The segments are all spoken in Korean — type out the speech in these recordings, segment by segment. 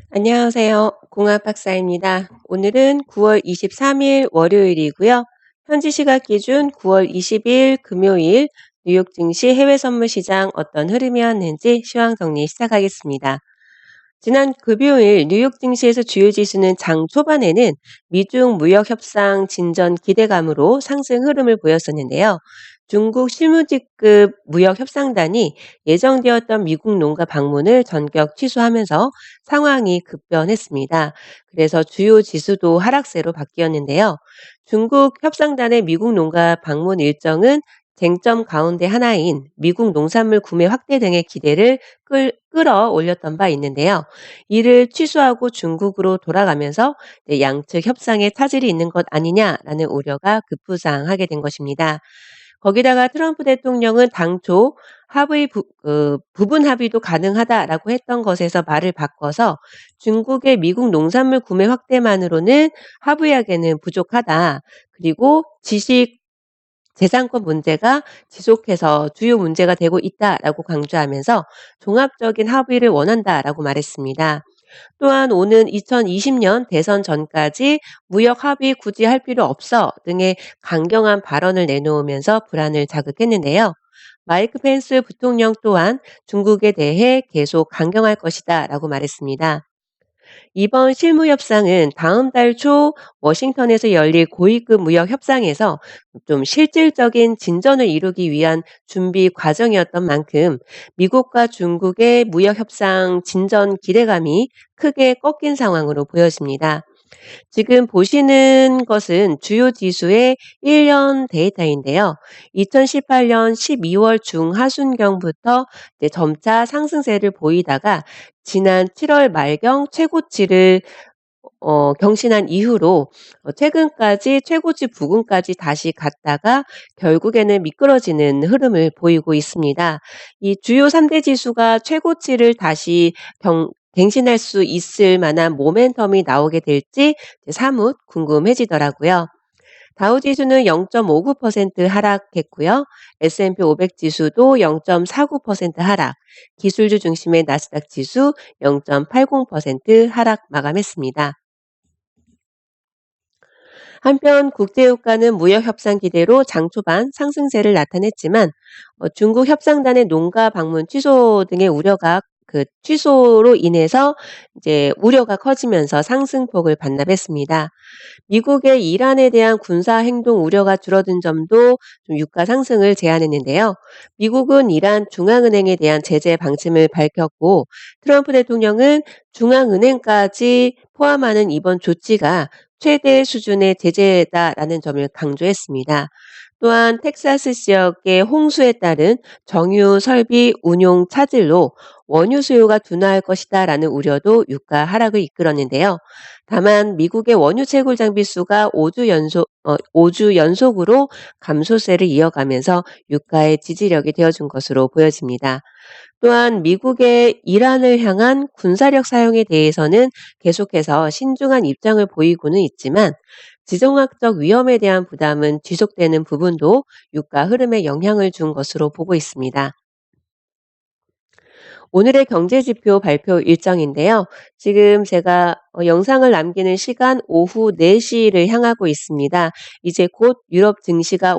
안녕하세요. 공학 박사입니다. 오늘은 9월 23일 월요일이고요. 현지 시각 기준 9월 20일 금요일 뉴욕 증시 해외 선물 시장 어떤 흐름이었는지 시황 정리 시작하겠습니다. 지난 금요일 뉴욕 증시에서 주요 지수는 장 초반에는 미중 무역 협상 진전 기대감으로 상승 흐름을 보였었는데요. 중국 실무직급 무역 협상단이 예정되었던 미국 농가 방문을 전격 취소하면서 상황이 급변했습니다. 그래서 주요 지수도 하락세로 바뀌었는데요. 중국 협상단의 미국 농가 방문 일정은 쟁점 가운데 하나인 미국 농산물 구매 확대 등의 기대를 끌어올렸던 바 있는데요. 이를 취소하고 중국으로 돌아가면서 양측 협상에 차질이 있는 것 아니냐라는 우려가 급부상하게 된 것입니다. 거기다가 트럼프 대통령은 당초 부분 합의도 가능하다라고 했던 것에서 말을 바꿔서 중국의 미국 농산물 구매 확대만으로는 합의하기에는 부족하다. 그리고 지식 재산권 문제가 지속해서 주요 문제가 되고 있다라고 강조하면서 종합적인 합의를 원한다라고 말했습니다. 또한 오는 2020년 대선 전까지 무역 합의 굳이 할 필요 없어 등의 강경한 발언을 내놓으면서 불안을 자극했는데요. 마이크 펜스 부통령 또한 중국에 대해 계속 강경할 것이다 라고 말했습니다. 이번 실무 협상은 다음 달 초 워싱턴에서 열릴 고위급 무역 협상에서 좀 실질적인 진전을 이루기 위한 준비 과정이었던 만큼 미국과 중국의 무역 협상 진전 기대감이 크게 꺾인 상황으로 보여집니다. 지금 보시는 것은 주요 지수의 1년 데이터인데요. 2018년 12월 중하순경부터 이제 점차 상승세를 보이다가 지난 7월 말경 최고치를 경신한 이후로 최근까지 최고치 부근까지 다시 갔다가 결국에는 미끄러지는 흐름을 보이고 있습니다. 이 주요 3대 지수가 최고치를 다시 갱신할 수 있을 만한 모멘텀이 나오게 될지 사뭇 궁금해지더라고요. 다우지수는 0.59% 하락했고요. S&P 500 지수도 0.49% 하락, 기술주 중심의 나스닥 지수 0.80% 하락 마감했습니다. 한편 국제유가는 무역 협상 기대로 장 초반 상승세를 나타냈지만 중국 협상단의 농가 방문 취소 등의 우려가 그 취소로 인해서 이제 우려가 커지면서 상승폭을 반납했습니다. 미국의 이란에 대한 군사 행동 우려가 줄어든 점도 좀 유가 상승을 제한했는데요. 미국은 이란 중앙은행에 대한 제재 방침을 밝혔고 트럼프 대통령은 중앙은행까지 포함하는 이번 조치가 최대 수준의 제재다라는 점을 강조했습니다. 또한 텍사스 지역의 홍수에 따른 정유 설비 운용 차질로 원유 수요가 둔화할 것이다라는 우려도 유가 하락을 이끌었는데요. 다만 미국의 원유 채굴 장비 수가 5주 연속으로 감소세를 이어가면서 유가의 지지력이 되어준 것으로 보여집니다. 또한 미국의 이란을 향한 군사력 사용에 대해서는 계속해서 신중한 입장을 보이고는 있지만 지정학적 위험에 대한 부담은 지속되는 부분도 유가 흐름에 영향을 준 것으로 보고 있습니다. 오늘의 경제지표 발표 일정인데요. 지금 제가 영상을 남기는 시간 오후 4시를 향하고 있습니다. 이제 곧 유럽 증시가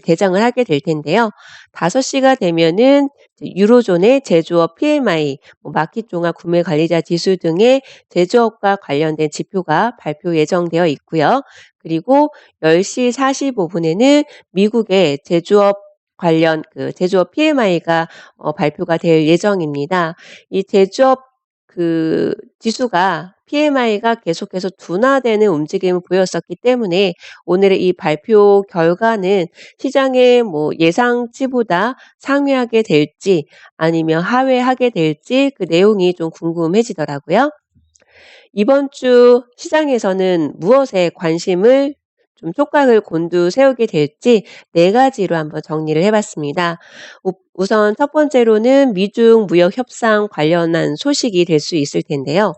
개장을 하게 될 텐데요. 5시가 되면은 유로존의 제조업 PMI, 마켓종합 구매관리자 지수 등의 제조업과 관련된 지표가 발표 예정되어 있고요. 그리고 10시 45분에는 미국의 제조업 관련 제조업 PMI가 발표가 될 예정입니다. 이 제조업 지수가 PMI가 계속해서 둔화되는 움직임을 보였었기 때문에 오늘의 이 발표 결과는 시장의 예상치보다 상회하게 될지 아니면 하회하게 될지 그 내용이 좀 궁금해지더라고요. 이번 주 시장에서는 무엇에 관심을 좀 촉각을 곤두세우게 될지 4가지로 한번 정리를 해봤습니다. 우선 첫 번째로는 미중 무역 협상 관련한 소식이 될 수 있을 텐데요.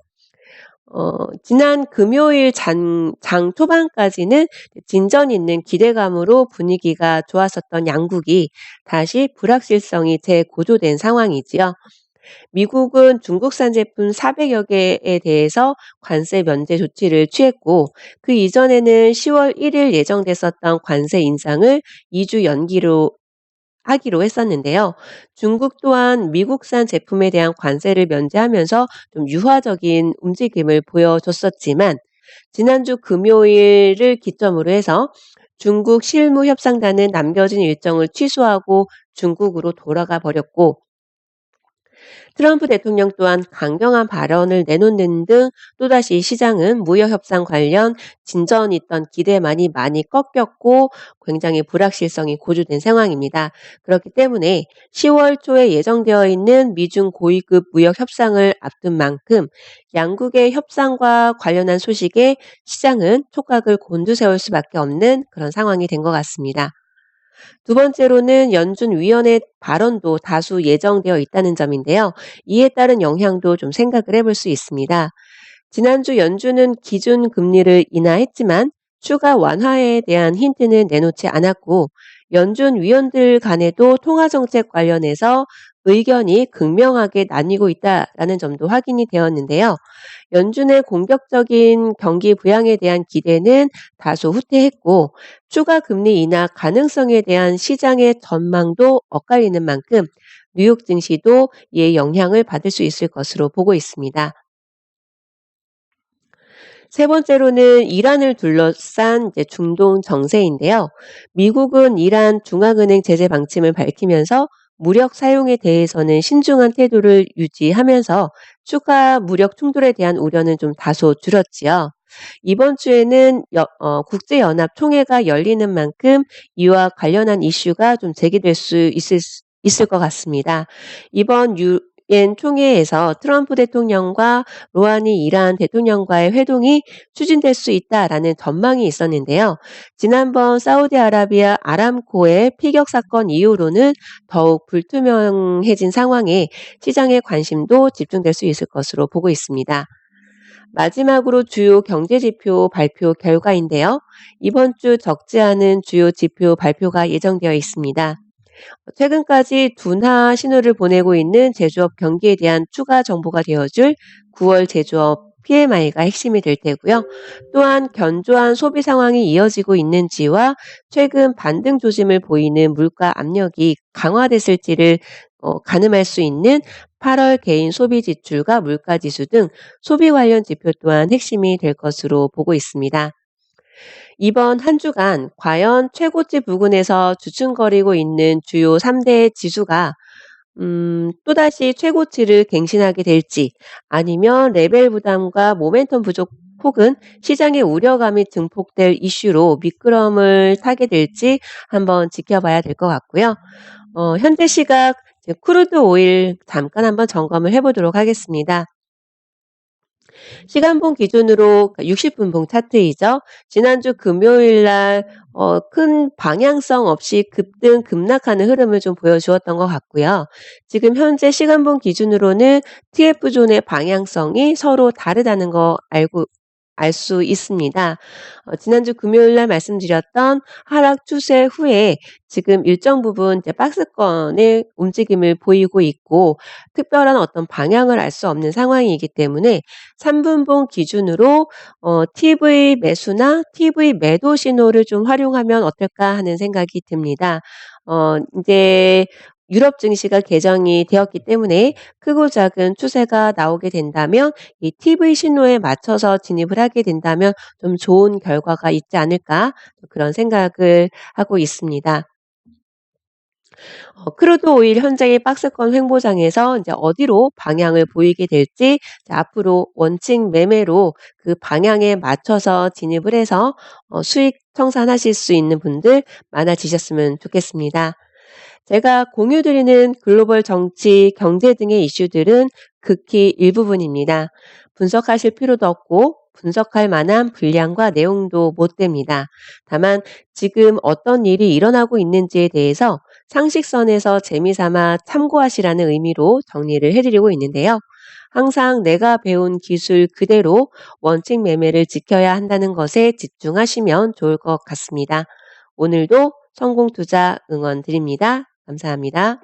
지난 금요일 장 초반까지는 진전 있는 기대감으로 분위기가 좋았었던 양국이 다시 불확실성이 재고조된 상황이지요. 미국은 중국산 제품 400여 개에 대해서 관세 면제 조치를 취했고, 그 이전에는 10월 1일 예정됐었던 관세 인상을 2주 연기로 하기로 했었는데요. 중국 또한 미국산 제품에 대한 관세를 면제하면서 좀 유화적인 움직임을 보여줬었지만, 지난주 금요일을 기점으로 해서 중국 실무협상단은 남겨진 일정을 취소하고 중국으로 돌아가 버렸고, 트럼프 대통령 또한 강경한 발언을 내놓는 등 또다시 시장은 무역 협상 관련 진전이 있던 기대만이 많이 꺾였고, 굉장히 불확실성이 고조된 상황입니다. 그렇기 때문에 10월 초에 예정되어 있는 미중 고위급 무역 협상을 앞둔 만큼 양국의 협상과 관련한 소식에 시장은 촉각을 곤두세울 수밖에 없는 그런 상황이 된 것 같습니다. 두 번째로는 연준 위원회 발언도 다수 예정되어 있다는 점인데요. 이에 따른 영향도 좀 생각을 해볼 수 있습니다. 지난주 연준은 기준 금리를 인하했지만 추가 완화에 대한 힌트는 내놓지 않았고, 연준 위원들 간에도 통화정책 관련해서 의견이 극명하게 나뉘고 있다라는 점도 확인이 되었는데요. 연준의 공격적인 경기 부양에 대한 기대는 다소 후퇴했고, 추가 금리 인하 가능성에 대한 시장의 전망도 엇갈리는 만큼 뉴욕 증시도 이에 영향을 받을 수 있을 것으로 보고 있습니다. 세 번째로는 이란을 둘러싼 이제 중동 정세인데요. 미국은 이란 중앙은행 제재 방침을 밝히면서 무력 사용에 대해서는 신중한 태도를 유지하면서 추가 무력 충돌에 대한 우려는 좀 다소 줄었지요. 이번 주에는 국제연합 총회가 열리는 만큼 이와 관련한 이슈가 좀 제기될 있을 것 같습니다. 이번 유엔 총회에서 트럼프 대통령과 로하니 이란 대통령과의 회동이 추진될 수 있다라는 전망이 있었는데요. 지난번 사우디아라비아 아람코의 피격 사건 이후로는 더욱 불투명해진 상황에 시장의 관심도 집중될 수 있을 것으로 보고 있습니다. 마지막으로 주요 경제지표 발표 결과인데요. 이번 주 적지 않은 주요 지표 발표가 예정되어 있습니다. 최근까지 둔화 신호를 보내고 있는 제조업 경기에 대한 추가 정보가 되어줄 9월 제조업 PMI가 핵심이 될 테고요. 또한 견조한 소비 상황이 이어지고 있는지와 최근 반등 조짐을 보이는 물가 압력이 강화됐을지를 가늠할 수 있는 8월 개인 소비 지출과 물가 지수 등 소비 관련 지표 또한 핵심이 될 것으로 보고 있습니다. 이번 한 주간 과연 최고치 부근에서 주춤거리고 있는 주요 3대 지수가 또다시 최고치를 갱신하게 될지, 아니면 레벨 부담과 모멘텀 부족 혹은 시장의 우려감이 증폭될 이슈로 미끄럼을 타게 될지 한번 지켜봐야 될 것 같고요. 현재 시각 이제 크루드 오일 잠깐 한번 점검을 해보도록 하겠습니다. 시간봉 기준으로 60분봉 차트이죠. 지난주 금요일 날 큰 방향성 없이 급등 급락하는 흐름을 좀 보여주었던 것 같고요. 지금 현재 시간봉 기준으로는 TF존의 방향성이 서로 다르다는 거 알 수 있습니다. 지난주 금요일 날 말씀드렸던 하락 추세 후에 지금 일정 부분 이제 박스권의 움직임을 보이고 있고, 특별한 어떤 방향을 알 수 없는 상황이기 때문에 3분봉 기준으로 TV 매수나 TV 매도 신호를 좀 활용하면 어떨까 하는 생각이 듭니다. 이제 유럽 증시가 개정이 되었기 때문에 크고 작은 추세가 나오게 된다면 이 TV 신호에 맞춰서 진입을 하게 된다면 좀 좋은 결과가 있지 않을까, 그런 생각을 하고 있습니다. 크루드 오일 현장의 박스권 횡보장에서 이제 어디로 방향을 보이게 될지, 앞으로 원칙 매매로 그 방향에 맞춰서 진입을 해서 수익 청산하실 수 있는 분들 많아지셨으면 좋겠습니다. 제가 공유드리는 글로벌 정치, 경제 등의 이슈들은 극히 일부분입니다. 분석하실 필요도 없고 분석할 만한 분량과 내용도 못 됩니다. 다만 지금 어떤 일이 일어나고 있는지에 대해서 상식선에서 재미삼아 참고하시라는 의미로 정리를 해드리고 있는데요. 항상 내가 배운 기술 그대로 원칙 매매를 지켜야 한다는 것에 집중하시면 좋을 것 같습니다. 오늘도 성공 투자 응원 드립니다. 감사합니다.